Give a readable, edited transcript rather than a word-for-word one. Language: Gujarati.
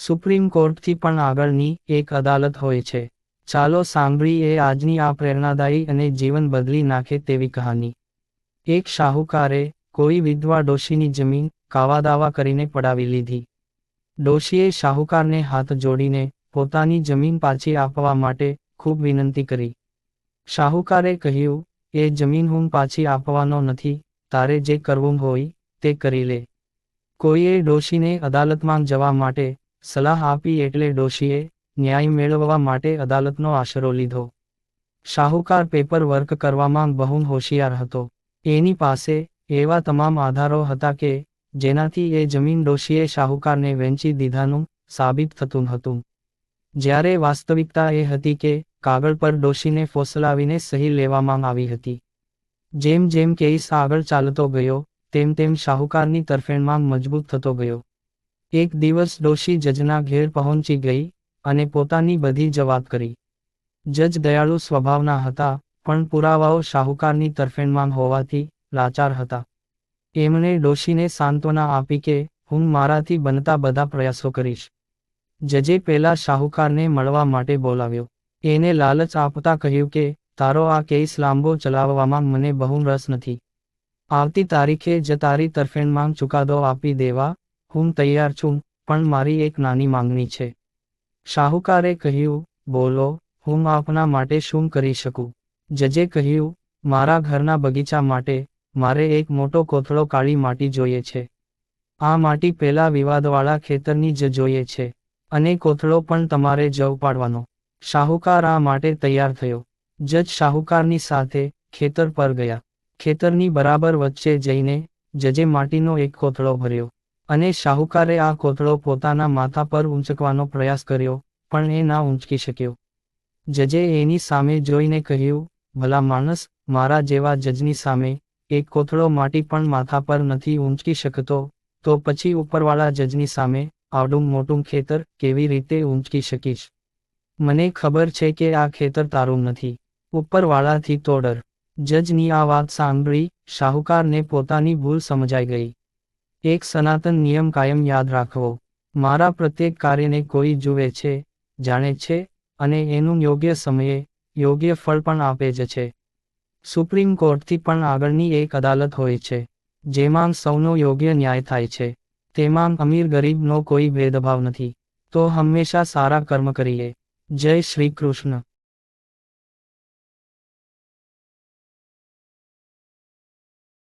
સુપ્રીમ કોર્ટથી પણ આગળની એક અદાલત હોય છે. ચાલો સાંભળીએ આજની આ પ્રેરણાદાયી અને જીવન બદલી નાખે તેવી કહાની. એક શાહુકારે કોઈ વિધવા ડોશીની જમીન કાવાદાવા કરીને પડાવી લીધી. ડોશીએ શાહુકારને હાથ જોડીને પોતાની જમીન પાછી આપવા માટે ખૂબ વિનંતી કરી. શાહુકારે કહ્યું, એ જમીન હું પાછી આપવાનો નથી, તારે જે કરવું હોય તે કરી લે. કોઈએ ડોશીને અદાલતમાં જવા માટે સલાહ આપી એટલે ડોશીએ ન્યાય મેળવવા માટે અદાલતનો આશરો લીધો. શાહુકાર પેપર વર્ક કરવામાં બહુ હોશિયાર હતો. એની પાસે એવા તમામ આધારો હતા કે જેનાથી એ જમીન ડોશીએ શાહુકારને વેચી દીધાનું સાબિત થતું હતું. જ્યારે વાસ્તવિકતા એ હતી કે કાગળ પર ડોશીને ફોસલાવીને સહી લેવામાં આવી હતી. જેમ જેમ કેસ આગળ ચાલતો ગયો તેમ તેમ શાહુકારની તરફેણમાં મજબૂત થતો ગયો. એક દિવસ ડોશી જજના ઘેર પહોંચી ગઈ અને પોતાની બધી જ વાત કરી. જજ દયાળુ સ્વભાવના હતા, પણ પુરાવાઓ શાહુકારની તરફેણમાં હોવાથી લાચાર હતા. એમણે ડોશીને સાંત્વના આપી કે હું મારાથી બનતા બધા પ્રયાસો કરીશ. જજે પેલા શાહુકારને મળવા માટે બોલાવ્યો. એને લાલચ આપતા કહ્યું કે તારો આ કેસ લાંબો ચલાવવામાં મને બહુ રસ નથી. આવતી તારીખે જ તારી તરફેણમાં ચુકાદો આપી દેવા હું તૈયાર છું, પણ મારી એક નાની માંગણી છે. શાહુકારે કહ્યું, બોલો, હું આપના માટે શું કરી શકું? જજે કહ્યું, મારા ઘરના બગીચા માટે મારે એક મોટો કોથળો કાળી માટી જોઈએ છે. આ માટી પેલા વિવાદવાળા ખેતરની જ જોઈએ છે, અને કોથળો પણ તમારે જ ઉપાડવાનો. શાહુકાર આ માટે તૈયાર થયો. જજ શાહુકારની સાથે ખેતર પર ગયા. ખેતરની બરાબર વચ્ચે જઈને જજે માટીનો એક કોથળો ભર્યો. અને શાહુકારે આ કોથળો પોતાના માથા પર ઊંચકવાનો પ્રયાસ કર્યો, પણ એ ના ઊંચકી શક્યો. જજે એની સામે જોઈને કહ્યું, ભલા માણસ, મારા જેવા જજની સામે એક કોથળો માટી પણ માથા પર નથી ઊંચકી શકતો, તો પછી ઉપરવાળા જજની સામે આવડું મોટું ખેતર કેવી રીતે ઊંચકી શકીશ? મને ખબર છે કે આ ખેતર તારું નથી. ઉપરવાળાથી તો ડર. જજની આ વાત સાંભળી શાહુકારને પોતાની ભૂલ સમજાઈ ગઈ. એક સનાતન નિયમ કાયમ યાદ રાખવો. મારા પ્રત્યેક કાર્યને કોઈ જુએ છે, જાણે છે, અને એનું યોગ્ય સમયે યોગ્ય ફળ પણ આપે જ છે. સુપ્રીમ કોર્ટથી પણ આગળની એક અદાલત હોય છે, જેમાં સૌનો યોગ્ય ન્યાય થાય છે. તેમાં અમીર ગરીબનો કોઈ ભેદભાવ નથી. તો હંમેશા સારા કર્મ કરીએ. જય શ્રી કૃષ્ણ.